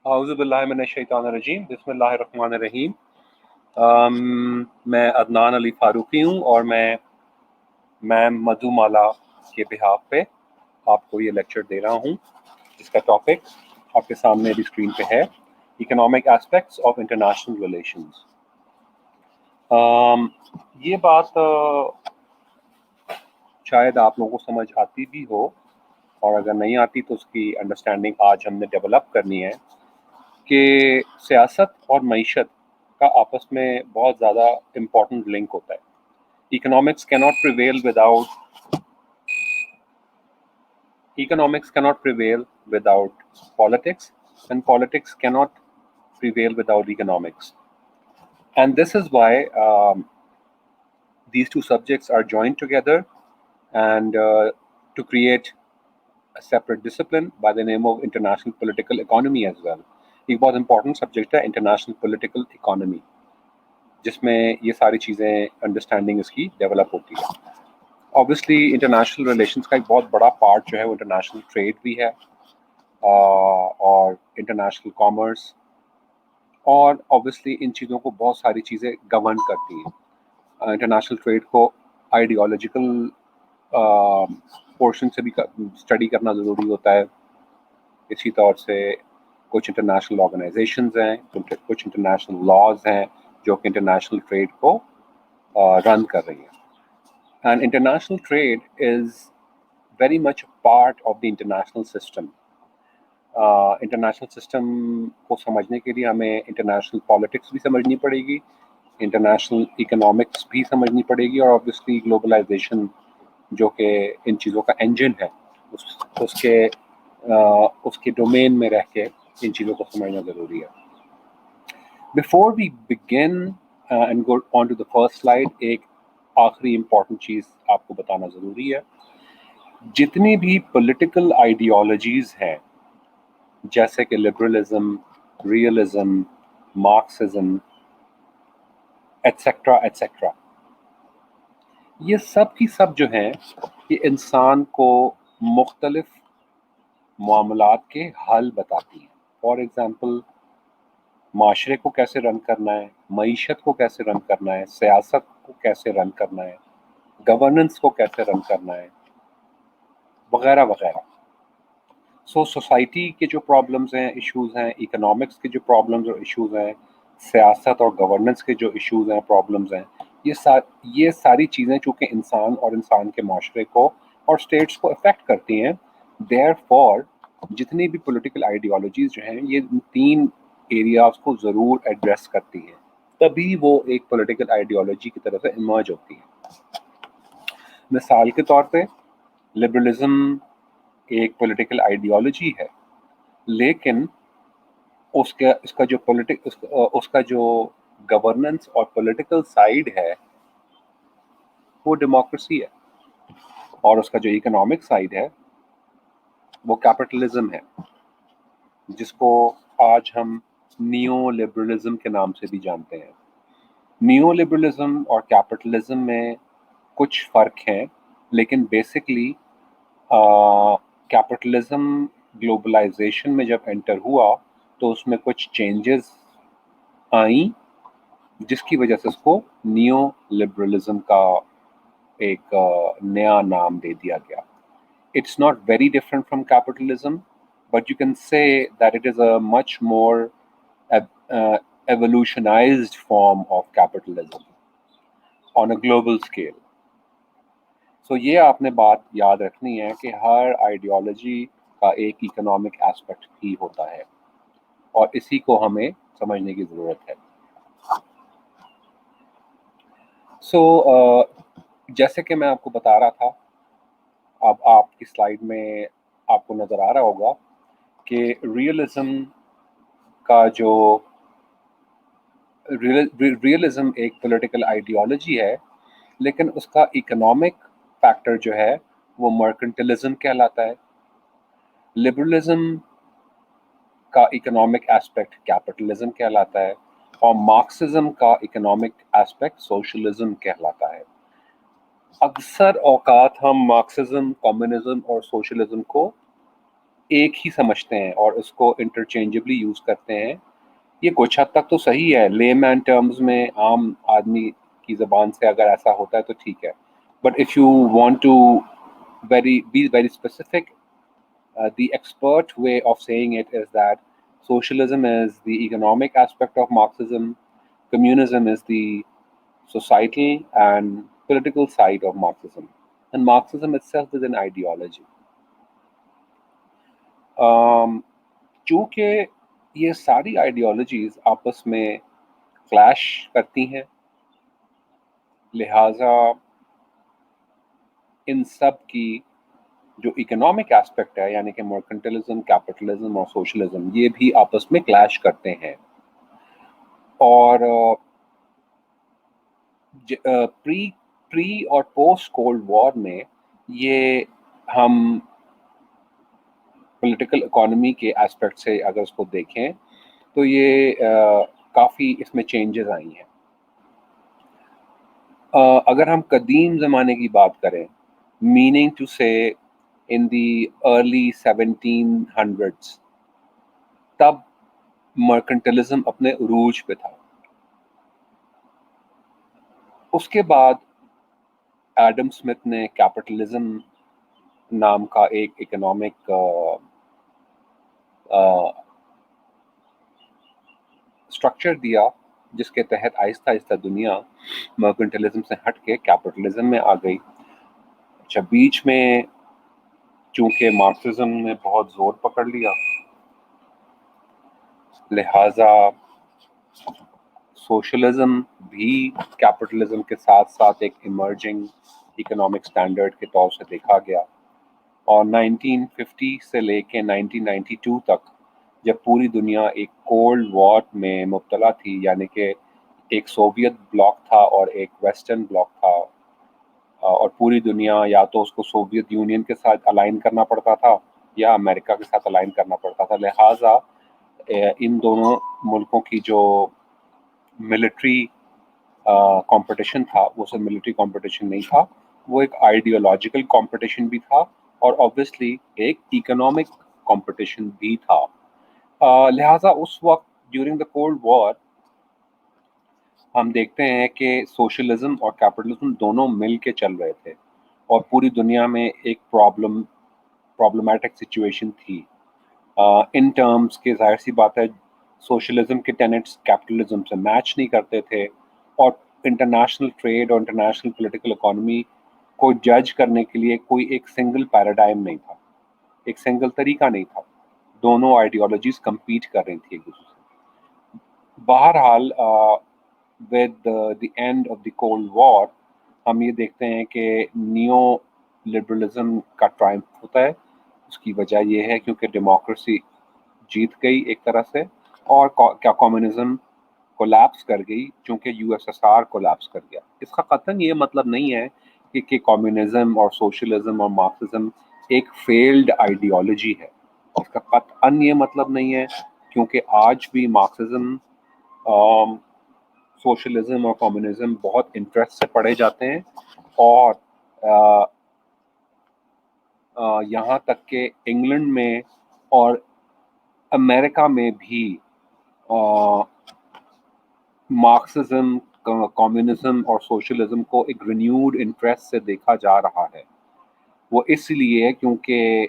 اعوذ باللہ من الشیطان الرجیم، بسم اللہ الرحمن الرحیم۔ میں عدنان علی فاروقی ہوں اور میں میم مدھو مالا کے بہاف پہ آپ کو یہ لیکچر دے رہا ہوں، جس کا ٹاپک آپ کے سامنے بھی اسکرین پہ ہے، economic aspects of international relations. یہ بات شاید آپ لوگوں کو سمجھ آتی بھی ہو، اور اگر نہیں آتی تو اس کی انڈرسٹینڈنگ آج ہم نے ڈیولپ کرنی ہے کہ سیاست اور معیشت کا آپس میں بہت زیادہ امپورٹنٹ لنک ہوتا ہے۔ Economics cannot prevail without politics, and politics cannot prevail without economics. And this is why these two subjects are joined together and to create a separate discipline by the name of international political economy as well. ایک بہت important subject ہے international political economy, جس میں یہ ساری چیزیں understanding اس کی develop ہوتی ہے۔ آبویسلی انٹرنیشنل ریلیشنس کا ایک بہت بڑا پارٹ جو ہے وہ انٹرنیشنل ٹریڈ بھی ہے، اور انٹرنیشنل کامرس، اور آبویسلی ان چیزوں کو بہت ساری چیزیں گورن کرتی ہیں۔ انٹرنیشنل ٹریڈ کو آئیڈیالوجیکل پورشن سے بھی اسٹڈی کرنا ضروری ہوتا ہے۔ اسی طور سے کچھ انٹرنیشنل آرگنائزیشنز ہیں، کچھ انٹرنیشنل لاز ہیں جو کہ انٹرنیشنل ٹریڈ کو رن کر رہی ہیں۔ And international trait is very much part of the international system. International system کو سمجھنے کے لیے ہمیں انٹرنیشنل پالیٹکس بھی سمجھنی پڑے گی، انٹرنیشنل اکنامکس بھی سمجھنی پڑے گی، اور آبویسلی گلوبلائزیشن جو کہ ان چیزوں کا انجن ہے، اس کے ڈومین میں رہ کے ان چیزوں کو سمجھنا ضروری ہے۔ Before we begin and go on to the first slide, ایک آخری امپورٹنٹ چیز آپ کو بتانا ضروری ہے۔ جتنی بھی پولیٹیکل آئیڈیالوجیز ہیں، جیسے کہ liberalism, realism, Marxism, et cetera et cetera, یہ سب کی سب جو ہیں یہ انسان کو مختلف معاملات کے حل بتاتی ہیں۔ فار ایگزامپل، معاشرے کو کیسے رن کرنا ہے، معیشت کو کیسے رن کرنا ہے، سیاست کو کیسے رن کرنا ہے، گورننس کو کیسے رن کرنا ہے، وغیرہ وغیرہ۔ سو سوسائٹی کے جو پرابلمز ہیں، ایشوز ہیں، اکنامکس کے جو پرابلمز اور ایشوز ہیں، سیاست اور گورننس کے جو ایشوز ہیں، پرابلمز ہیں، یہ ساری چیزیں چونکہ انسان اور انسان کے معاشرے کو اور اسٹیٹس کو افیکٹ کرتی ہیں، دیر فور جتنی بھی پولیٹیکل آئیڈیالوجیز جو ہیں یہ تین ایریاز کو ضرور ایڈریس کرتی ہیں، تبھی وہ ایک پولیٹیکل آئیڈیالوجی کی طرف سے ایمرج ہوتی ہیں۔ مثال کے طور پہ لبرلزم ایک پولیٹیکل آئیڈیالوجی ہے، لیکن اس کا جو گورننس اور پولیٹیکل سائیڈ ہے وہ ڈیموکریسی ہے، اور اس کا جو اکنامک سائیڈ ہے وہ کیپٹلزم ہے، جس کو آج ہم نیو لبرلزم کے نام سے بھی جانتے ہیں۔ نیو لبرلزم اور کیپٹلزم میں کچھ فرق ہیں، لیکن بیسکلی کیپٹلزم گلوبلائزیشن میں جب انٹر ہوا تو اس میں کچھ چینجز آئیں، جس کی وجہ سے اس کو نیو لبرلزم کا ایک نیا نام دے دیا گیا۔ It's not very different from capitalism, but you can say that it is a much more evolutionized form of capitalism on a global scale. So یہ آپ نے بات یاد رکھنی ہے کہ ہر آئیڈیالوجی کا ایک اکنامک ایسپیکٹ بھی ہوتا ہے، اور اسی کو ہمیں سمجھنے کی ضرورت ہے۔ سو جیسے کہ میں آپ کو بتا رہا تھا، اب آپ کی سلائیڈ میں آپ کو نظر آ رہا ہوگا کہ ریئلزم ایک پولیٹیکل آئیڈیالوجی ہے، لیکن اس کا اکنامک فیکٹر جو ہے وہ مرکنٹلزم کہلاتا ہے۔ لبرلزم کا اکنامک ایسپیکٹ کیپٹلزم کہلاتا ہے، اور مارکسزم کا اکنامک ایسپیکٹ سوشلزم کہلاتا ہے۔ اکثر اوقات ہم مارکسزم، کمیونزم اور سوشلزم کو ایک ہی سمجھتے ہیں اور اس کو انٹرچینجبلی یوز کرتے ہیں. یہ کچھ حد تک تو صحیح ہے، لے مین ٹرمز میں عام آدمی کی زبان سے اگر ایسا ہوتا ہے تو ٹھیک ہے. But if you want to be very specific, the expert way of saying it is that socialism is the economic aspect of Marxism, communism is the societal and political side of Marxism, and Marxism itself is an ideology. چونکہ یہ ساری ideologies آپس میں clash کرتی ہیں، لہٰذا ان سب کی جو اکنامک ایسپیکٹ ہے، یعنی کہ مرکنٹلزم، کیپٹلزم اور سوشلزم، یہ بھی آپس میں کلیش کرتے ہیں. اور پری اور پوسٹ کولڈ وار میں یہ ہم پولیٹیکل اکانومی کے ایسپیکٹ سے اگر اس کو دیکھیں تو یہ کافی اس میں چینجز آئی ہیں. اگر ہم قدیم زمانے کی بات کریں، میننگ ٹو سے ان دی ارلی 1700s، تب مرکنٹلزم اپنے عروج پہ تھا. اس کے بعد ایڈم اسمتھ نے کیپٹلزم نام کا ایک اکنامک اسٹرکچر دیا، جس کے تحت آہستہ آہستہ دنیا مرکنٹلزم سے ہٹ کے کیپٹلزم میں آ گئی. اچھا، بیچ میں چونکہ مارکسزم نے بہت زور پکڑ لیا، لہٰذا سوشلزم بھی کیپٹلزم کے ساتھ ساتھ ایک ایمرجنگ اکنامک سٹینڈرڈ کے طور سے دیکھا گیا. اور 1950 سے لے کے 1992 تک جب پوری دنیا ایک کولڈ وار میں مبتلا تھی، یعنی کہ ایک سوویت بلاک تھا اور ایک ویسٹرن بلاک تھا، اور پوری دنیا یا تو اس کو سوویت یونین کے ساتھ الائن کرنا پڑتا تھا یا امریکہ کے ساتھ الائن کرنا پڑتا تھا. لہٰذا ان دونوں ملکوں کی جو ملٹری کمپٹیشن تھا، وہ صرف ملٹری کمپٹیشن نہیں تھا، وہ ایک آئیڈیولوجیکل کمپٹیشن بھی تھا اور obviously ایک اکنامک کمپٹیشن بھی تھا. لہٰذا اس وقت ڈیورنگ دا کولڈ وار ہم دیکھتے ہیں کہ سوشلزم اور کیپٹلزم دونوں مل کے چل رہے تھے اور پوری دنیا میں ایک پرابلمیٹک سچویشن تھی ان ٹرمز کے. ظاہر سی بات ہے سوشلزم کے ٹینٹس کیپٹلزم سے میچ نہیں کرتے تھے، اور انٹرنیشنل ٹریڈ اور انٹرنیشنل پولیٹیکل اکانومی کو جج کرنے کے لیے کوئی ایک سنگل پیراڈائم نہیں تھا، ایک سنگل طریقہ نہیں تھا. دونوں آئیڈیالوجیز کمپیٹ کر رہی تھی ایک دوسرے سے. بہرحال with the end of the cold war ہم یہ دیکھتے ہیں کہ نیو لبرلزم کا ٹرائمف ہوتا ہے. اس کی وجہ یہ ہے کیونکہ ڈیموکریسی جیت گئی ایک طرح سے، اور کیا کمیونزم کولیپس کر گئی چونکہ U S S R collapse کر گیا. اس کا قطعاً یہ مطلب نہیں ہے کہ کمیونزم اور سوشلزم اور مارکسزم ایک فیلڈ آئیڈیالوجی ہے. اس کا قطعاً یہ مطلب نہیں ہے، کیونکہ آج بھی مارکسزم، سوشلزم اور کمیونزم بہت انٹرسٹ سے پڑھے جاتے ہیں. اور یہاں تک کہ انگلینڈ میں اور امریکہ میں بھی مارکسزم، کمیونزم اور سوشلزم کو ایک رینیوڈ انٹرسٹ سے دیکھا جا رہا ہے. وہ اس لیے کیونکہ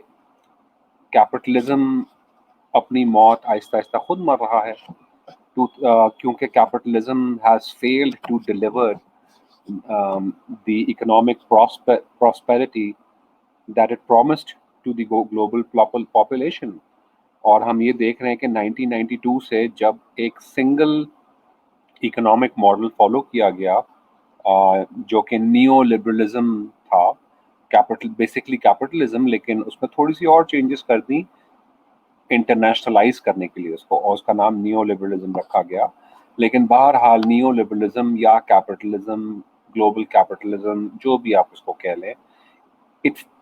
کیپٹلزم اپنی موت آہستہ آہستہ خود مر رہا ہے، کیونکہ capitalism has failed to deliver the economic prosperity that it promised to the global population. اور ہم یہ دیکھ رہے ہیں کہ 1992 سے جب ایک سنگل اکنامک ماڈل فالو کیا گیا جو کہ نیو لبرلزم تھا، بیسکلی کیپٹلزم، لیکن اس میں تھوڑی سی اور چینجز کر دیں انٹرنیشنلائز کرنے کے لیے اس کو، اور اس کا نام نیو لبرلزم رکھا گیا. لیکن بہرحال نیو لبرلزم یا کیپٹلزم، گلوبل کیپٹلزم، جو بھی آپ اس کو کہہ لیں،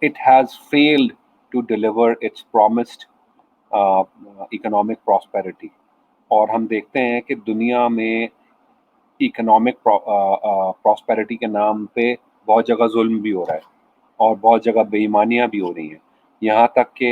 it has failed to deliver its promised economic prosperity. اور ہم دیکھتے ہیں کہ دنیا میں اکنامک پراسپیرٹی کے نام پہ بہت جگہ ظلم بھی ہو رہا ہے اور بہت جگہ بے ایمانیاں بھی ہو رہی ہیں. یہاں تک کہ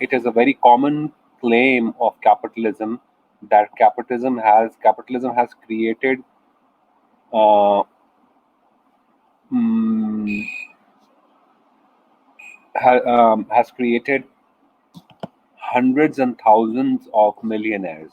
It is a very common claim of capitalism that capitalism has created uh, mm, has created hundreds and thousands of millionaires.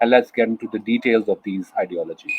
and let's get into the details of these ideologies.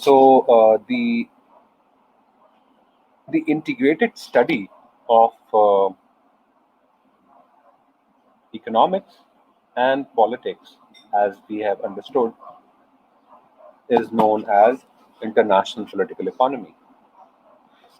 So the integrated study of economics and politics, as we have understood, is known as international political economy.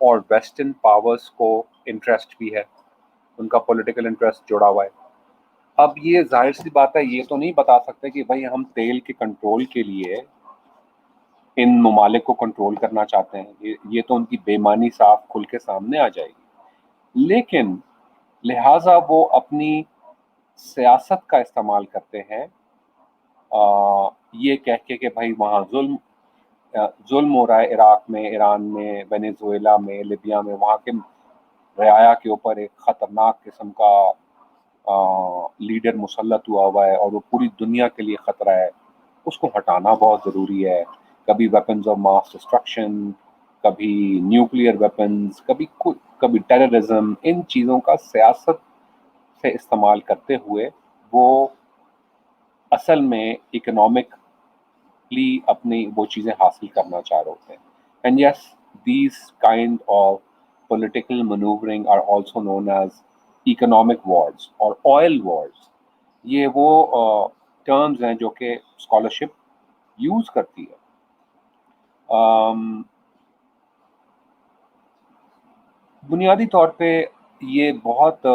اور western powers کو interest بھی ہے، ان کا political interest جڑا ہوا ہے. اب یہ ظاہر سی بات ہے، یہ تو نہیں بتا سکتے کہ بھائی ہم تیل کے کنٹرول کے لیے ان ممالک کو کنٹرول کرنا چاہتے ہیں. یہ تو ان کی بے ایمانی صاف کھل کے سامنے آ جائے گی. لیکن لہٰذا وہ اپنی سیاست کا استعمال کرتے ہیں یہ کہہ کے کہ بھائی وہاں ظلم ہو رہا ہے، عراق میں، ایران میں، وینیزویلا میں، لیبیا میں، وہاں کے رعایا کے اوپر ایک خطرناک قسم کا لیڈر مسلط ہوا ہے اور وہ پوری دنیا کے لیے خطرہ ہے. اس کو ہٹانا بہت ضروری ہے. کبھی ویپنز آف ماس ڈسٹرکشن، کبھی نیوکلیئر ویپنز، کبھی ٹیررزم، ان چیزوں کا سیاست سے استعمال کرتے ہوئے وہ اصل میں اکنامکلی اپنی وہ چیزیں حاصل کرنا چاہ رہے ہوتے ہیں. And yes these kind of political manoeuvring are also known as economic wars اور آئل وارز. یہ وہ ٹرمز ہیں جو کہ اسکالرشپ یوز کرتی ہے. بنیادی طور پہ یہ بہت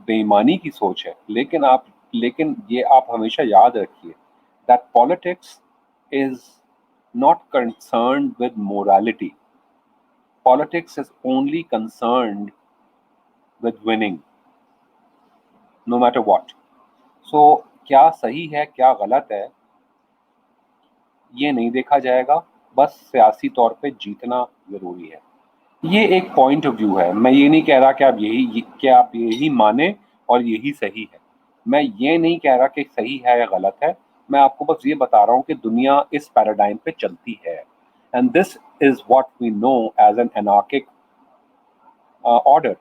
بے ایمانی کی سوچ ہے، لیکن یہ آپ ہمیشہ یاد رکھیے that politics is not concerned with morality. Politics is only concerned with winning, no matter what. So کیا صحیح ہے کیا غلط ہے یہ نہیں دیکھا جائے گا، بس سیاسی طور پہ جیتنا ضروری ہے. یہ ایک پوائنٹ آف ویو ہے. میں یہ نہیں کہہ رہا کہ آپ یہی مانیں اور یہی صحیح ہے. میں یہ نہیں کہہ رہا کہ صحیح ہے یا غلط ہے. میں آپ کو بس یہ بتا رہا ہوں کہ دنیا اس پیراڈائم پہ چلتی ہے. And this is what we know as an anarchic order.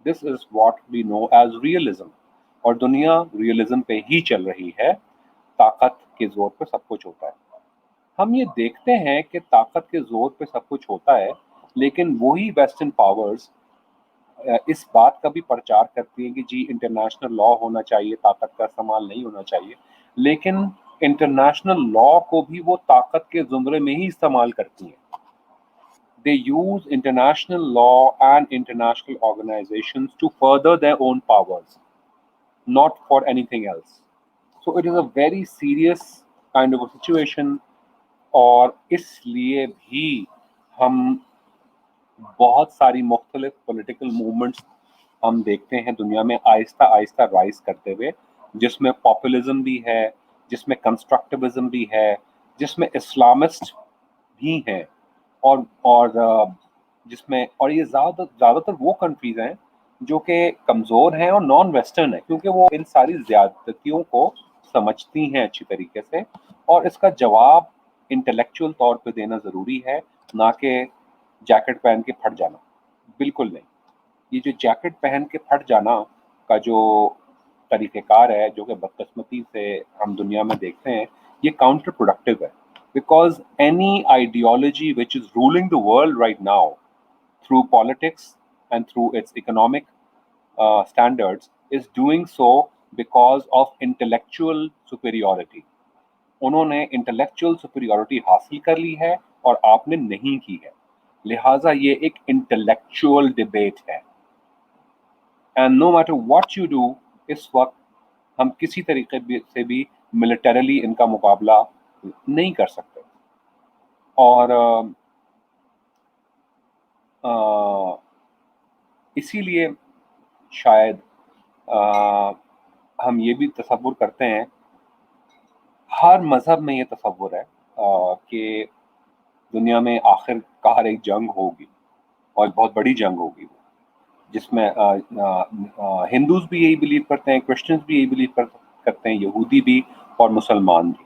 This is what we know as realism. اور دنیا ریئلزم پہ ہی چل رہی ہے. طاقت کے زور پہ سب کچھ ہوتا ہے. ہم یہ دیکھتے ہیں کہ طاقت کے زور پہ سب کچھ ہوتا ہے، لیکن وہی ویسٹرن پاورز اس بات کا بھی پرچار کرتی ہیں کہ جی انٹرنیشنل لا ہونا چاہیے، طاقت کا استعمال نہیں ہونا چاہیے. لیکن انٹرنیشنل لا کو بھی وہ طاقت کے زمرے میں ہی استعمال کرتی ہیں. They use international law and international organizations to further their own powers, not for anything else. So it is a very serious kind of a situation. اور اس لیے بھی ہم بہت ساری مختلف پولیٹیکل موومنٹس ہم دیکھتے ہیں دنیا میں آہستہ آہستہ رائز کرتے ہوئے، جس میں پاپولزم بھی ہے، جس میں کنسٹرکٹیوزم بھی ہے، جس میں اسلامسٹ بھی ہیں، اور جس میں اور یہ زیادہ تر وہ کنٹریز ہیں جو کہ کمزور ہیں اور نان ویسٹرن ہیں، کیونکہ وہ ان ساری زیادتیوں کو سمجھتی ہیں اچھی طریقے سے. اور اس کا جواب انٹلیکچوئل طور پہ دینا ضروری ہے، نہ کہ جیکٹ پہن کے پھٹ جانا. بالکل نہیں. یہ جو جیکٹ پہن کے پھٹ جانا کا جو طریقہ کار ہے، جو کہ بدقسمتی سے ہم دنیا میں دیکھتے ہیں، یہ کاؤنٹر پروڈکٹیو ہے. Because any ideology which is ruling the world right now through politics and through its economic standards is doing so because of intellectual superiority. انہوں نے انٹلیکچوئل سپیریورٹی حاصل کر لی ہے اور آپ نے نہیں کی ہے. لہٰذا یہ ایک انٹلیکچوئل ڈیبیٹ ہے. And no matter what you do, اس وقت ہم کسی طریقے سے بھی ملٹریلی ان کا مقابلہ نہیں کر سکتے. اور اسی لیے شاید ہم یہ بھی تصور کرتے ہیں، ہر مذہب میں یہ تصور ہے کہ دنیا میں آخر کار ایک جنگ ہوگی اور بہت بڑی جنگ ہوگی، جس میں ہندوز بھی یہی بلیو کرتے ہیں، کرسچنز بھی یہی بلیو کرتے ہیں، یہودی بھی اور مسلمان بھی.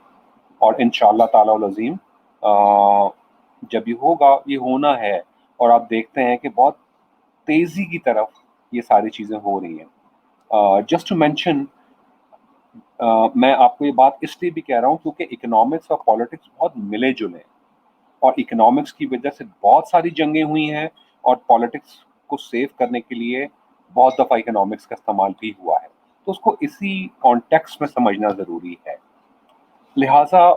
اور انشاءاللہ تعالی العظیم جب یہ ہوگا، یہ ہونا ہے. اور آپ دیکھتے ہیں کہ بہت تیزی کی طرف یہ ساری چیزیں ہو رہی ہیں. جسٹ ٹو مینشن، میں آپ کو یہ بات اس لیے بھی کہہ رہا ہوں کیونکہ اکنامکس اور پالیٹکس بہت ملے جلے ہیں، اور اکنامکس کی وجہ سے بہت ساری جنگیں ہوئی ہیں، اور پالیٹکس کو سیو کرنے کے لیے بہت دفعہ اکنامکس کا استعمال بھی ہوا ہے. تو اس کو اسی کانٹیکسٹ میں سمجھنا ضروری ہے. لہٰذا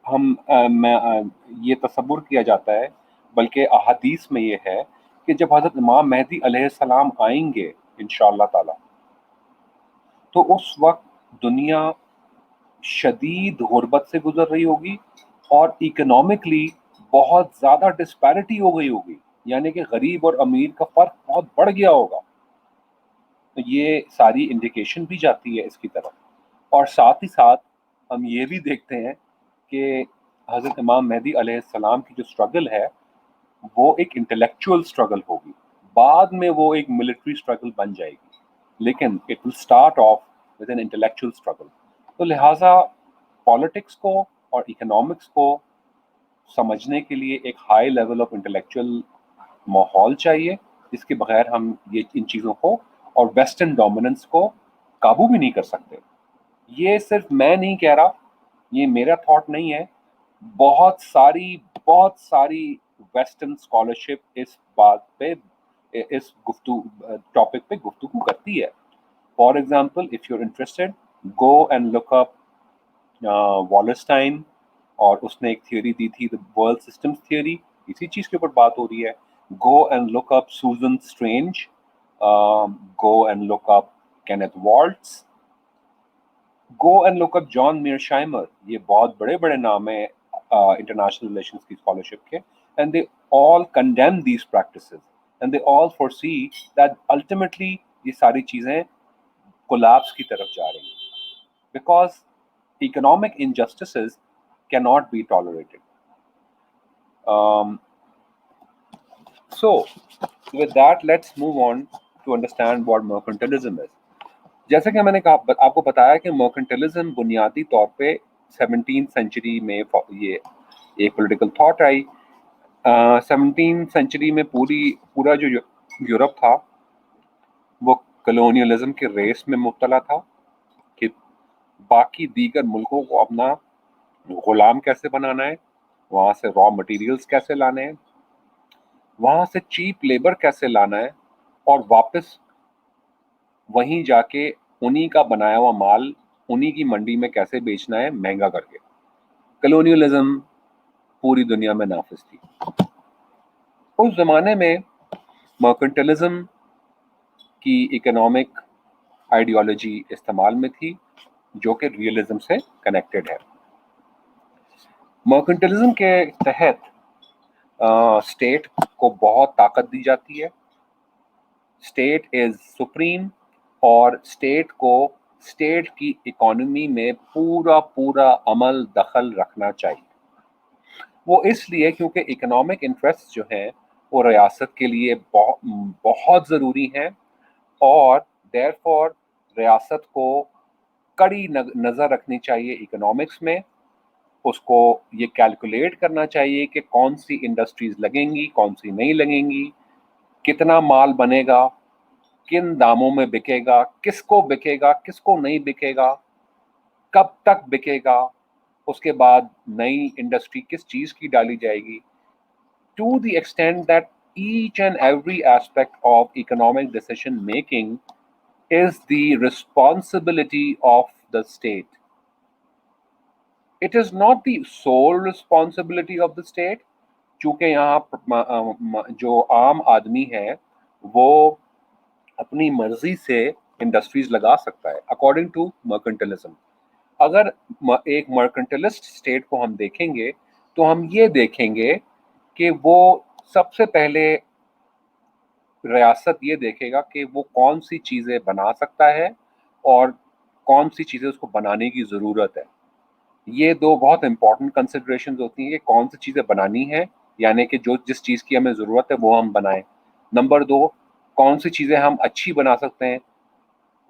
ہم یہ تصور کیا جاتا ہے، بلکہ احادیث میں یہ ہے کہ جب حضرت امام مہدی علیہ السلام آئیں گے انشاءاللہ تعالی، تو اس وقت دنیا شدید غربت سے گزر رہی ہوگی اور اکنامکلی بہت زیادہ ڈسپیرٹی ہو گئی ہوگی، یعنی کہ غریب اور امیر کا فرق بہت بڑھ گیا ہوگا. تو یہ ساری انڈیکیشن بھی جاتی ہے اس کی طرف. اور ساتھ ہی ساتھ ہم یہ بھی دیکھتے ہیں کہ حضرت امام مہدی علیہ السلام کی جو اسٹرگل ہے وہ ایک انٹلیکچوئل اسٹرگل ہوگی، بعد میں وہ ایک ملٹری اسٹرگل بن جائے گی، لیکن it will start of with an intellectual struggle. تو لہٰذا پالیٹکس کو اور اکنامکس کو سمجھنے کے لیے ایک ہائی لیول آف انٹلیکچوئل ماحول چاہیے، جس کے بغیر ہم یہ ان چیزوں کو اور ویسٹرن ڈومیننس کو قابو بھی نہیں کر سکتے. یہ صرف میں نہیں کہہ رہا، یہ میرا تھاٹ نہیں ہے، بہت ساری ویسٹرن اسکالرشپ اس بات پہ، اس ٹاپک پہ گفتگو کرتی ہے. For example if you are interested, go and look up Wallerstein, اور اس نے ایک تھیوری دی تھی ورلڈ سسٹمز تھیوری، اسی چیز کے اوپر بات ہو رہی ہے. Go and look up Susan Strange, go and look up Kenneth Waltz, go and look up John Mearsheimer. یہ بہت بڑے بڑے نام ہیں انٹرنیشنل ریلیشنز کی اسکالرشپ کے. And they all condemn these practices and they all foresee that دیٹ الٹیمیٹلی یہ ساری چیزیں کولیپس کی طرف جا رہی ہیں، because economic injustices cannot be tolerated. So, with that, let's move on to understand what mercantilism is. جیسا کہ میں نے آپ کو بتایا کہ مرکنٹلزم بنیادی طور پہ 17 سینچری میں یہ ایک پولیٹیکل تھاٹ آئی. 17 سینچری میں پورا جو یورپ تھا وہ کلونیلزم کے ریس میں مبتلا تھا کہ باقی دیگر ملکوں کو اپنا غلام کیسے بنانا ہے، وہاں سے را مٹیریلز کیسے لانے ہیں، وہاں سے چیپ لیبر کیسے لانا ہے، اور واپس وہیں جا کے انہی کا بنایا ہوا مال انہی کی منڈی میں کیسے بیچنا ہے مہنگا کر کے. کلونیلزم پوری دنیا میں نافذ تھی. اس زمانے میں مرکنٹلزم کی اکنامک آئیڈیالوجی استعمال میں تھی جو کہ ریئلزم سے کنیکٹڈ ہے. مرکنٹلزم کے تحت اسٹیٹ کو بہت طاقت دی جاتی ہے. اسٹیٹ از سپریم، اور اسٹیٹ کی اکانومی میں پورا عمل دخل رکھنا چاہیے. وہ اس لیے کیونکہ اکنامک انٹرسٹ جو ہیں وہ ریاست کے لیے بہت ضروری ہیں، اور دیر فور ریاست کو کڑی نظر رکھنی چاہیے اکنامکس میں. اس کو یہ کیلکولیٹ کرنا چاہیے کہ کون سی انڈسٹریز لگیں گی، کون سی نہیں لگیں گی، کتنا مال بنے گا، کن داموں میں بکے گا، کس کو بکے گا، کس کو نہیں بکے گا، کب تک بکے گا، اس کے بعد نئی انڈسٹری کس چیز کی ڈالی جائے گی. To the extent that each and every aspect of economic decision making is the responsibility of the state. It is not the sole responsibility of the state. چونکہ یہاں جو عام آدمی ہے وہ اپنی مرضی سے انڈسٹریز لگا سکتا ہے اکارڈنگ ٹو مرکنٹلزم. اگر ایک مرکنٹلسٹ اسٹیٹ کو ہم دیکھیں گے تو ہم یہ دیکھیں گے کہ وہ سب سے پہلے ریاست یہ دیکھے گا کہ وہ کون سی چیزیں بنا سکتا ہے اور کون سی چیزیں اس کو بنانے کی ضرورت ہے. یہ دو بہت امپورٹنٹ کنسیڈریشنز ہوتی ہیں کہ کون سی چیزیں بنانی ہیں، یعنی کہ جس چیز کی ہمیں ضرورت ہے وہ ہم بنائیں. نمبر 2، کون سی چیزیں ہم اچھی بنا سکتے ہیں.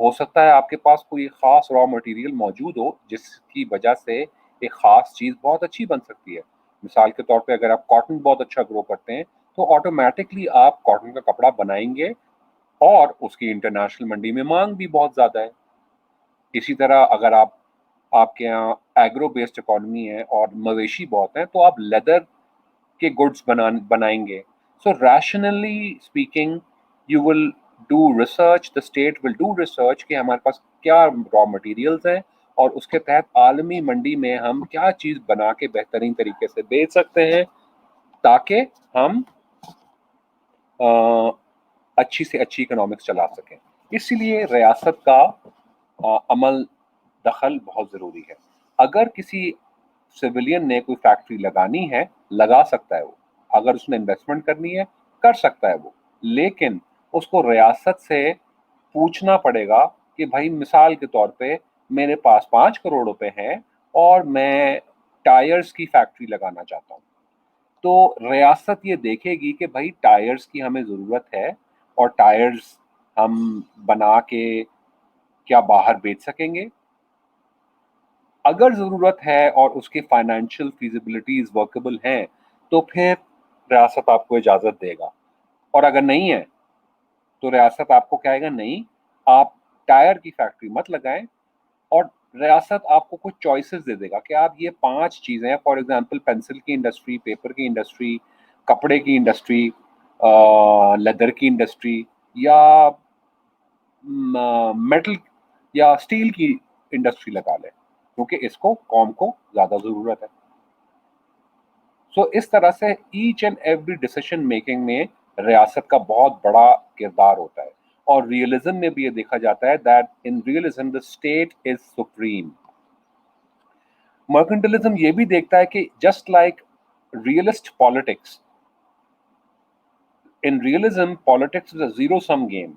ہو سکتا ہے آپ کے پاس کوئی خاص را مٹیریل موجود ہو جس کی وجہ سے ایک خاص چیز بہت اچھی بن سکتی ہے. مثال کے طور پہ اگر آپ کاٹن بہت اچھا گرو کرتے ہیں تو آٹومیٹکلی آپ کاٹن کا کپڑا بنائیں گے اور اس کی انٹرنیشنل منڈی میں مانگ بھی بہت زیادہ ہے. اسی طرح اگر آپ کے یہاں ایگرو بیسڈ اکانومی ہے اور مویشی بہت ہیں تو آپ لیدر کے گڈس بنائیں گے. So rationally speaking you will do research, the state will do research کہ ہمارے پاس کیا را مٹیریلز ہیں اور اس کے تحت عالمی منڈی میں ہم کیا چیز بنا کے بہترین طریقے سے بیچ سکتے ہیں تاکہ ہم اچھی سے اچھی اکنامکس چلا سکیں. اسی لیے ریاست کا عمل دخل بہت ضروری ہے. اگر کسی سویلین نے کوئی فیکٹری لگانی ہے لگا سکتا ہے وہ, اگر اس نے انویسٹمنٹ کرنی ہے کر سکتا ہے وہ, لیکن اس کو ریاست سے پوچھنا پڑے گا کہ بھائی مثال کے طور پہ میرے پاس 5 کروڑ روپے ہیں اور میں ٹائرز کی فیکٹری لگانا چاہتا ہوں. تو ریاست یہ دیکھے گی کہ بھائی ٹائرز کی ہمیں ضرورت ہے اور ٹائرز ہم بنا کے کیا باہر بیچ سکیں گے. اگر ضرورت ہے اور اس کی فائنینشیل فیزیبلٹیز ورکبل ہیں تو پھر ریاست آپ کو اجازت دے گا, اور اگر نہیں ہے تو ریاست آپ کو کہے گا نہیں آپ ٹائر کی فیکٹری مت لگائیں, اور ریاست آپ کو کچھ چوائسز دے دے گا کہ آپ یہ 5 چیزیں, فار ایگزامپل پینسل کی انڈسٹری, پیپر کی انڈسٹری, کپڑے کی انڈسٹری, لیدر کی انڈسٹری, یا میٹل یا اسٹیل کی انڈسٹری لگا لیں کیونکہ اس کو قوم کو زیادہ ضرورت ہے. سو اس طرح سے each and every decision making میں ریاست کا بہت بڑا کردار ہوتا ہے. اور ریئلزم میں بھی یہ دیکھا جاتا ہے that in realism the state is supreme. مرکنٹلزم یہ بھی دیکھتا ہے کہ just like realist politics, in realism politics is a zero some game.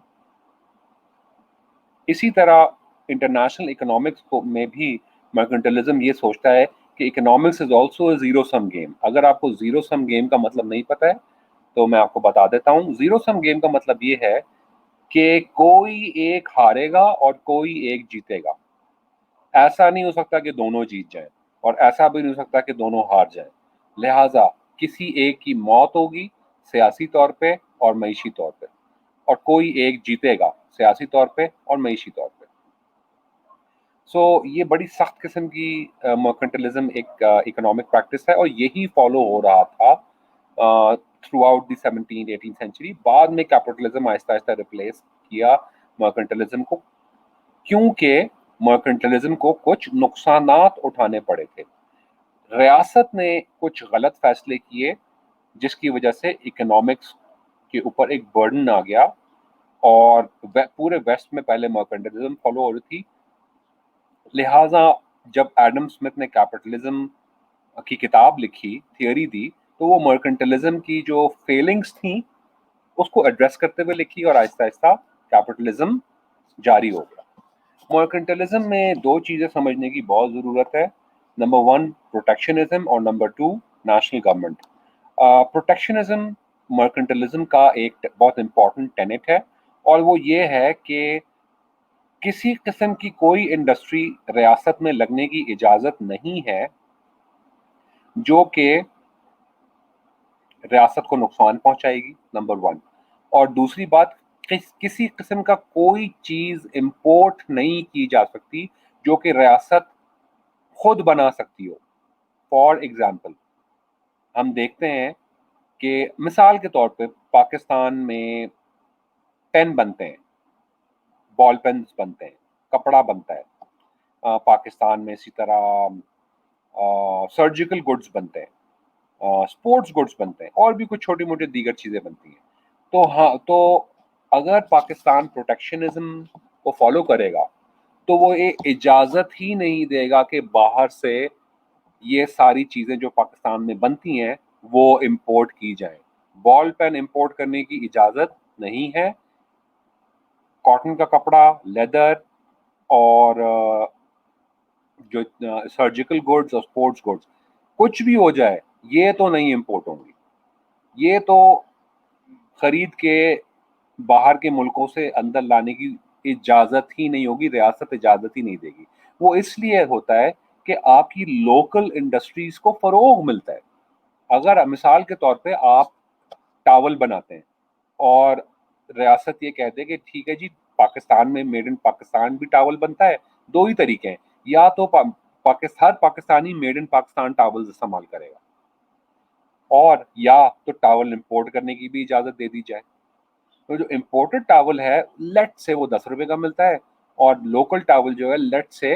اسی طرح انٹرنیشنل اکنامکس میں بھی مرکنٹلزم یہ سوچتا ہے کہ economics is also a zero some game. اگر آپ کو زیرو سم گیم کا مطلب نہیں پتہ ہے تو میں آپ کو بتا دیتا ہوں. زیرو سم گیم کا مطلب یہ ہے کہ کوئی ایک ہارے گا اور کوئی ایک جیتے گا. ایسا نہیں ہو سکتا کہ دونوں جیت جائیں اور ایسا بھی نہیں ہو سکتا کہ دونوں ہار جائیں. لہٰذا کسی ایک کی موت ہوگی سیاسی طور پہ اور معیشی طور پہ, اور کوئی ایک جیتے گا سیاسی طور پہ اور معیشی طور پہ. سو یہ بڑی سخت قسم کی مرکنٹلزم ایک اکنامک پریکٹس ہے, اور یہی فالو ہو رہا تھا through out the 17th-18th century. بعد میں کیپٹلزم آہستہ آہستہ ریپلیس کیا مرکنٹلزم کو, کیونکہ مرکنٹلزم کو کچھ نقصانات اٹھانے پڑے تھے. ریاست نے کچھ غلط فیصلے کیے جس کی وجہ سے اکنامکس کے اوپر ایک برڈن آ گیا, اور پورے ویسٹ میں پہلے مرکنٹلزم فالو ہو رہی تھی. لہٰذا جب ایڈم اسمتھ نے کیپٹلزم کی کتاب لکھی, تھیوری دی, تو وہ مرکنٹلزم کی جو فیلنگز تھیں اس کو ایڈریس کرتے ہوئے لکھی, اور آہستہ آہستہ کیپٹلزم جاری ہو گیا. مرکنٹلزم میں 2 چیزیں سمجھنے کی بہت ضرورت ہے. نمبر 1 پروٹیکشنزم, اور نمبر 2 نیشنل گورنمنٹ. پروٹیکشنزم مرکنٹلزم کا ایک بہت امپورٹنٹ ٹینٹ ہے, اور وہ یہ ہے کہ کسی قسم کی کوئی انڈسٹری ریاست میں لگنے کی اجازت نہیں ہے جو کہ ریاست کو نقصان پہنچائے گی, نمبر 1. اور دوسری بات, کسی قسم کا کوئی چیز امپورٹ نہیں کی جا سکتی جو کہ ریاست خود بنا سکتی ہو. فار ایگزامپل ہم دیکھتے ہیں کہ مثال کے طور پہ پاکستان میں پین بنتے ہیں, بال پینس بنتے ہیں, کپڑا بنتا ہے. پاکستان میں اسی طرح سرجیکل گڈز بنتے ہیں, اسپورٹس گڈز بنتے ہیں, اور بھی کچھ چھوٹی موٹی دیگر چیزیں بنتی ہیں. تو اگر پاکستان پروٹیکشنزم کو فالو کرے گا تو وہ یہ اجازت ہی نہیں دے گا کہ باہر سے یہ ساری چیزیں جو پاکستان میں بنتی ہیں وہ امپورٹ کی جائیں. بال پین امپورٹ کرنے کی اجازت نہیں ہے. کاٹن کا کپڑا, لیدر, اور جو سرجیکل گڈز اور اسپورٹس گڈز, کچھ بھی ہو جائے یہ تو نہیں امپورٹ ہوں گی. یہ تو خرید کے باہر کے ملکوں سے اندر لانے کی اجازت ہی نہیں ہوگی, ریاست اجازت ہی نہیں دے گی. وہ اس لیے ہوتا ہے کہ آپ کی لوکل انڈسٹریز کو فروغ ملتا ہے. اگر مثال کے طور پہ آپ ٹاول بناتے ہیں اور ریاست یہ کہتے ہیں کہ ٹھیک ہے جی پاکستان میں میڈ ان پاکستان بھی ٹاول بنتا ہے, 2 ہی طریقے ہیں, یا تو ہر Pakistani made in Pakistan towel استعمال کرے گا, اور یا تو ٹاول امپورٹ کرنے کی بھی اجازت دے دی جائے. تو جو امپورٹڈ ٹاول ہے لیٹ سے وہ 10 روپے کا ملتا ہے, اور لوکل ٹاول جو ہے لیٹ سے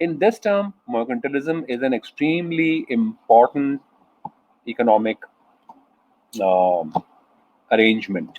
in this term, mercantilism is an extremely important economic arrangement.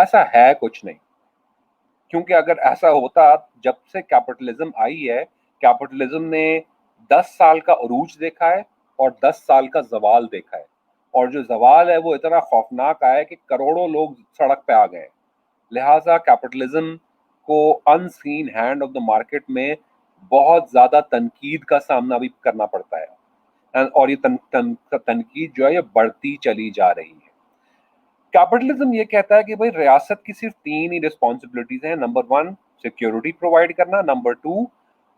ایسا ہے کچھ نہیں. کیونکہ اگر ایسا ہوتا, جب سے کیپٹلزم آئی ہے, کیپٹلزم نے 10 سال کا عروج دیکھا ہے اور 10 سال کا زوال دیکھا ہے, اور جو زوال ہے وہ اتنا خوفناک آیا ہے کہ کروڑوں لوگ سڑک پہ آ گئے. لہٰذا کیپٹلزم کو ان سین ہینڈ آف دا مارکیٹ میں بہت زیادہ تنقید کا سامنا بھی کرنا پڑتا ہے, اور یہ تنقید جو ہے یہ بڑھتی چلی جا رہی ہے. کیپٹلزم یہ کہتا ہے کہ بھائی ریاست کی صرف 3 ہی رسپانسبلٹیز ہیں. نمبر 1 سیکیورٹی پرووائڈ کرنا, نمبر 2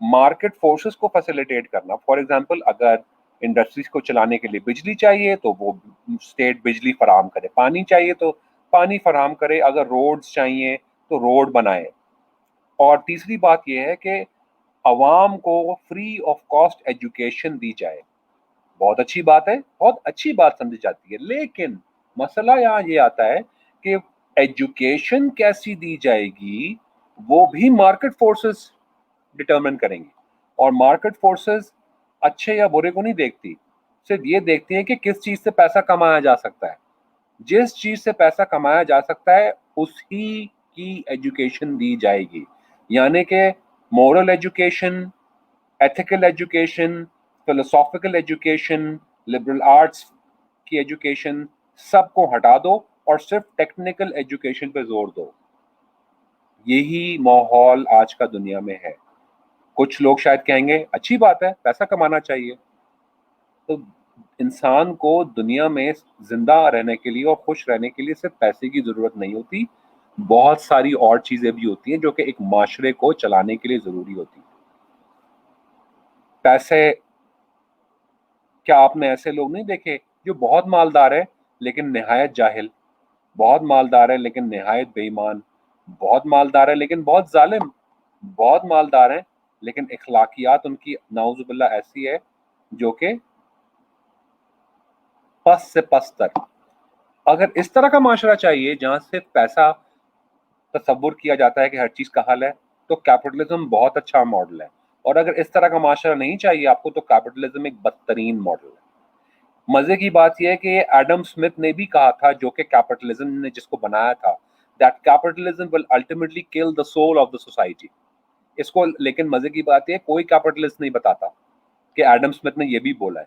مارکیٹ فورسز کو فیسیلیٹیٹ کرنا. فار ایگزامپل اگر انڈسٹریز کو چلانے کے لیے بجلی چاہیے تو وہ اسٹیٹ بجلی فراہم کرے, پانی چاہیے تو پانی فراہم کرے, اگر روڈز چاہیے تو روڈ بنائے. اور تیسری بات یہ ہے کہ عوام کو فری آف کاسٹ ایجوکیشن دی جائے. بہت اچھی بات ہے, بہت اچھی بات سمجھی جاتی ہے, لیکن مسئلہ یہاں یہ آتا ہے کہ ایجوکیشن کیسی دی جائے گی وہ بھی مارکیٹ فورسز ڈٹرمن کریں گی. اور مارکیٹ فورسز اچھے یا برے کو نہیں دیکھتی, صرف یہ دیکھتی ہیں کہ کس چیز سے پیسہ کمایا جا سکتا ہے. جس چیز سے پیسہ کمایا جا سکتا ہے اسی کی ایجوکیشن دی جائے گی. یعنی کہ moral education, ethical education, philosophical education, liberal arts کی ایجوکیشن, سب کو ہٹا دو اور صرف ٹیکنیکل ایجوکیشن پہ زور دو. یہی ماحول آج کا دنیا میں ہے. کچھ لوگ شاید کہیں گے اچھی بات ہے, پیسہ کمانا چاہیے. تو انسان کو دنیا میں زندہ رہنے کے لیے اور خوش رہنے کے لیے صرف پیسے کی ضرورت نہیں ہوتی, بہت ساری اور چیزیں بھی ہوتی ہیں جو کہ ایک معاشرے کو چلانے کے لیے ضروری ہوتی ہیں. پیسے, کیا آپ نے ایسے لوگ نہیں دیکھے جو بہت مالدار ہے لیکن نہایت جاہل, بہت مالدار ہے لیکن نہایت بے ایمان, بہت مالدار ہے لیکن بہت ظالم, بہت مالدار ہیں لیکن اخلاقیات ان کی نعوذ باللہ ایسی ہے جو کہ پس سے پس تر. اگر اس طرح کا معاشرہ چاہیے جہاں صرف پیسہ تصور کیا جاتا ہے کہ ہر چیز کا حل ہے, تو کیپٹلزم بہت اچھا ماڈل ہے. اور اگر اس طرح کا معاشرہ نہیں چاہیے آپ کو, تو کیپٹلزم ایک بدترین ماڈل ہے. مزے کی بات یہ ہے کہ ایڈم اسمتھ نے بھی کہا تھا, جو کہ کیپٹلزم نے جس کو بنایا تھا, that capitalism will ultimately kill the soul of the society. اس کو, لیکن مزے کی بات یہ کوئی کیپٹلسٹ نہیں بتاتا کہ ایڈم اسمتھ نے یہ بھی بولا ہے,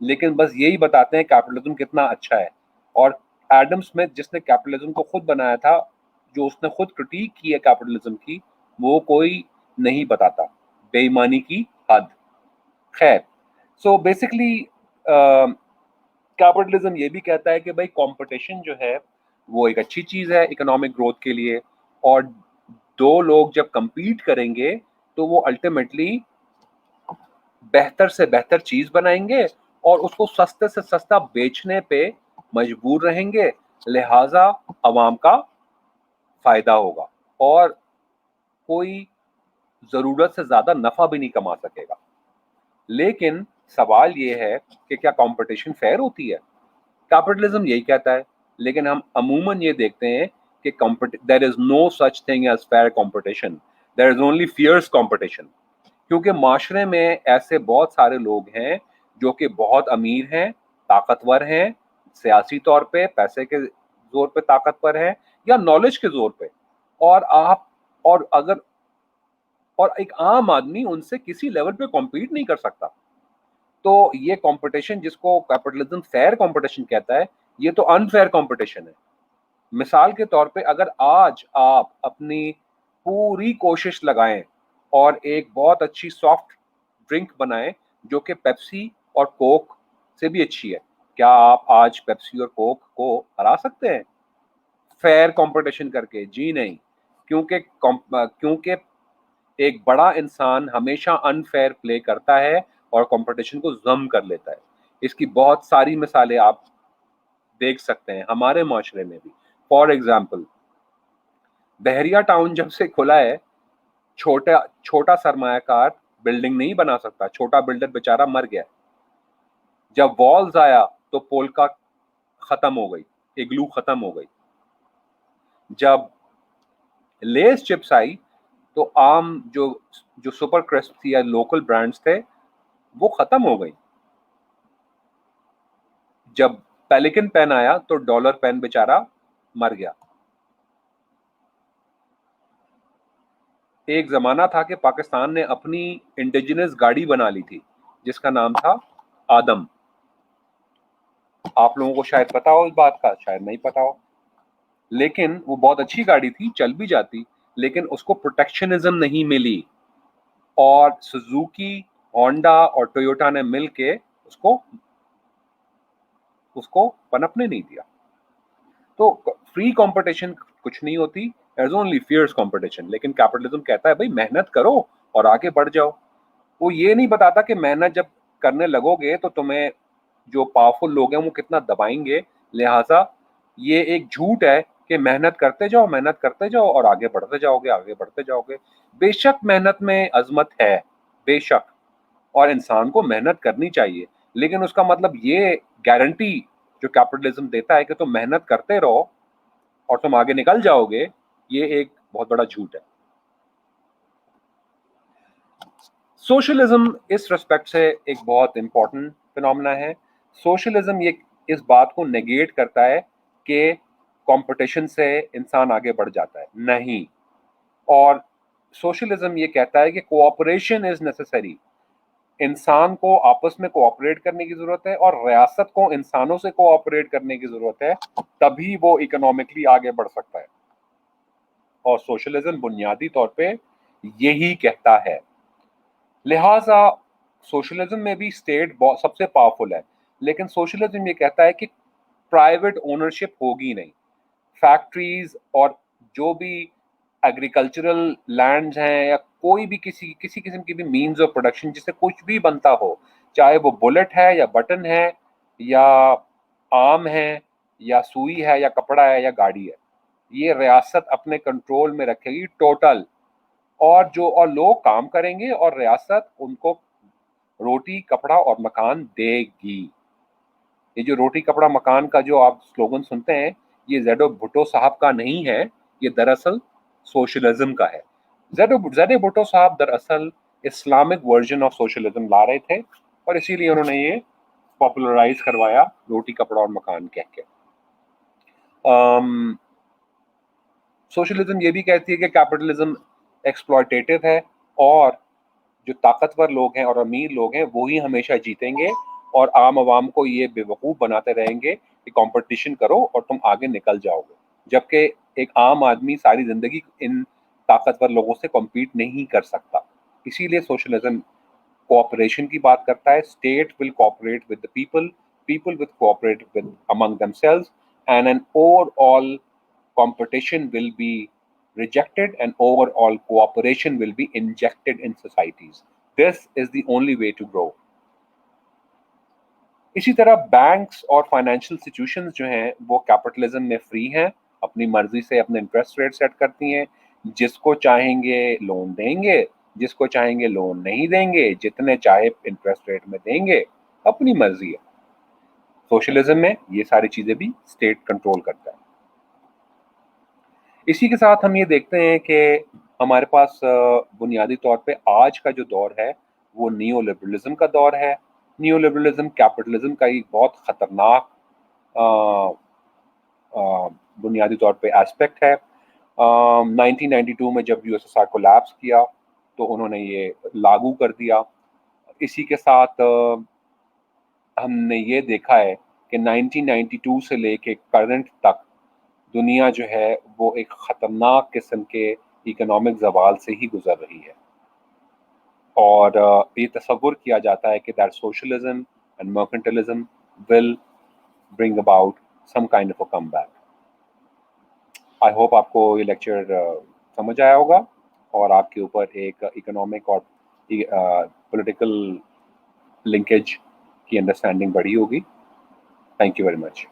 لیکن بس یہی بتاتے ہیں کیپٹلزم کتنا اچھا ہے. اور ایڈم اسمتھ جس نے کیپٹلزم کو خود بنایا تھا, جو اس نے خود کرٹیک کی ہے کیپٹلزم کی, وہ کوئی نہیں بتاتا. بے ایمانی کی حد. خیر, سو بیسکلی کیپٹلزم یہ بھی کہتا ہے کہ بھائی کمپٹیشن جو ہے وہ ایک اچھی چیز ہے اکنامک گروتھ کے لیے, اور دو لوگ جب کمپیٹ کریں گے تو وہ الٹیمیٹلی بہتر سے بہتر چیز بنائیں گے اور اس کو سستے سے سستا بیچنے پہ مجبور رہیں گے. لہذا عوام کا فائدہ ہوگا اور کوئی ضرورت سے زیادہ نفع بھی نہیں کما سکے گا. لیکن سوال یہ ہے کہ کیا کمپٹیشن فیئر ہوتی ہے؟ کیپٹلزم یہی کہتا ہے, لیکن ہم عموماً یہ دیکھتے ہیں کہ there is no such thing as fair competition, there is only fierce competition. کیونکہ معاشرے میں ایسے بہت سارے لوگ ہیں جو کہ بہت امیر ہیں, طاقتور ہیں, سیاسی طور پہ پیسے کے زور پہ طاقتور ہیں یا نالج کے زور پہ, اور ایک عام آدمی ان سے کسی لیول پہ کمپیٹ نہیں کر سکتا. تو یہ کمپٹیشن جس کو کیپٹلزم فیئر کمپٹیشن کہتا ہے, یہ تو انفیئر کمپٹیشن ہے. مثال کے طور پہ اگر آج آپ اپنی پوری کوشش لگائیں اور ایک بہت اچھی سافٹ ڈرنک بنائیں جو کہ پیپسی اور کوک سے بھی اچھی ہے, کیا آپ آج پیپسی اور کوک کو ہرا سکتے ہیں فیئر کمپٹیشن کر کے؟ جی نہیں, کیونکہ ایک بڑا انسان ہمیشہ انفیئر پلے کرتا ہے اور کمپٹیشن کو ضم کر لیتا ہے. اس کی بہت ساری مثالیں آپ دیکھ سکتے ہیں ہمارے معاشرے میں بھی. فار ایگزامپل, بحریہ ٹاؤن جب سے کھلا ہے, چھوٹا سرمایہ کار بلڈنگ نہیں بنا سکتا, چھوٹا بلڈر بیچارہ مر گیا. جب والز آیا تو پولکا ختم ہو گئی, اگلو ختم ہو گئی. جب لیس چپس آئی تو عام جو سپر کرسپ تھی یا لوکل برانڈز تھے وہ ختم ہو گئی. جب پیلیکن پین آیا تو ڈالر پین بیچارہ مر گیا. ایک زمانہ تھا کہ پاکستان نے اپنی انڈیجنس گاڑی بنا لی تھی جس کا نام تھا آدم. آپ لوگوں کو شاید پتا ہو اس بات کا, شاید نہیں پتا ہو, لیکن وہ بہت اچھی گاڑی تھی, چل بھی جاتی, لیکن اس کو پروٹیکشنزم نہیں ملی, اور سوزوکی, ہونڈا اور ٹویوٹا نے مل کے اس کو پنپنے نہیں دیا. تو فری کمپٹیشن کچھ نہیں ہوتی, there's only fierce competition. لیکن کیپٹلزم کہتا ہے بھائی محنت کرو اور آگے بڑھ جاؤ. وہ یہ نہیں بتاتا کہ محنت جب کرنے لگو گے تو تمہیں جو پاورفل لوگ ہیں وہ کتنا دبائیں گے. لہٰذا یہ ایک جھوٹ ہے کہ محنت کرتے جاؤ اور آگے بڑھتے جاؤ گے. بے شک محنت میں عظمت ہے, بے شک, اور انسان کو محنت کرنی چاہیے, لیکن اس کا مطلب یہ گارنٹی جو کیپٹلزم دیتا ہے کہ تم محنت کرتے رہو اور تم آگے نکل جاؤ گے, یہ ایک بہت بڑا جھوٹ ہے. سوشلزم اس ریسپیکٹ سے ایک بہت امپورٹنٹ فنومنا ہے. سوشلزم یہ اس بات کو نیگیٹ کرتا ہے کہ کمپٹیشن سے انسان آگے بڑھ جاتا ہے, نہیں. اور سوشلزم یہ کہتا ہے کہ کوآپریشن از نیسیسری. انسان کو آپس میں کوآپریٹ کرنے کی ضرورت ہے, اور ریاست کو انسانوں سے کوآپریٹ کرنے کی ضرورت ہے, تبھی وہ اکنامکلی آگے بڑھ سکتا ہے. اور سوشلزم بنیادی طور پہ یہی کہتا ہے. لہٰذا سوشلزم میں بھی اسٹیٹ سب سے پاورفل ہے, لیکن سوشلزم یہ کہتا ہے کہ پرائیویٹ اونرشپ ہوگی نہیں. فیکٹریز اور جو بھی ایگریکلچرل لینڈز ہیں یا کوئی بھی کسی قسم کی بھی مینز آف پروڈکشن جس سے کچھ بھی بنتا ہو, چاہے وہ بلٹ ہے یا بٹن ہے یا آم ہے یا سوئی ہے یا کپڑا ہے یا گاڑی ہے, یہ ریاست اپنے کنٹرول میں رکھے گی ٹوٹل. اور لوگ کام کریں گے اور ریاست ان کو روٹی کپڑا اور مکان دے گی. یہ جو روٹی کپڑا مکان کا جو آپ سلوگن سنتے ہیں, یہ زیڈو بھٹو صاحب کا نہیں ہے, یہ دراصل سوشلزم کا ہے. زیڈو بھٹو صاحب دراصل اسلامک ورژن آف سوشلزم لا رہے تھے, اور اسی لیے انہوں نے یہ پاپولرائز کروایا روٹی کپڑا اور مکان کہہ کے. سوشلزم یہ بھی کہتی ہے کہ کیپٹلزم ایکسپلوٹیٹو ہے, اور جو طاقتور لوگ ہیں اور امیر لوگ ہیں وہی ہمیشہ جیتیں گے, اور عام عوام کو یہ بے وقوف بناتے رہیں گے کہ کمپٹیشن کرو اور تم آگے نکل جاؤ گے, جبکہ ایک عام آدمی ساری زندگی ان طاقتور لوگوں سے کمپیٹ نہیں کر سکتا. اسی لیے سوشلزم کوآپریشن کی بات کرتا ہے. State will cooperate with the people will cooperate with among themselves, and an overall competition will be rejected and overall cooperation will be injected in societies. This is the only way to grow. اسی طرح banks اور financial institutions جو ہیں وہ capitalism میں free ہیں, اپنی مرضی سے اپنے انٹرسٹ ریٹ سیٹ کرتی ہیں, جس کو چاہیں گے لون دیں گے, جس کو چاہیں گے لون نہیں دیں گے, جتنے چاہے انٹرسٹ ریٹ میں دیں گے, اپنی مرضی ہے. سوشلزم میں یہ ساری چیزیں بھی اسٹیٹ کنٹرول کرتا ہے. اسی کے ساتھ ہم یہ دیکھتے ہیں کہ ہمارے پاس بنیادی طور پہ آج کا جو دور ہے وہ نیو لبرلزم کا دور ہے. نیو لبرلزم کیپٹلزم کا ایک بہت خطرناک بنیادی طور پہ ایسپیکٹ ہے. 1992 میں جب USSR کولیپس کیا تو انہوں نے یہ لاگو کر دیا. اسی کے ساتھ ہم نے یہ دیکھا ہے کہ 1992 سے لے کے کرنٹ تک دنیا جو ہے وہ ایک خطرناک قسم کے اکنامک زوال سے ہی گزر رہی ہے, اور یہ تصور کیا جاتا ہے کہ that socialism and mercantilism will bring about some kind of a comeback. I hope آپ کو یہ لیکچر سمجھ آیا ہوگا اور آپ کے اوپر ایک اکنامک اور پولیٹیکل لنکیج کی انڈرسٹینڈنگ بڑھی ہوگی. Thank you very much.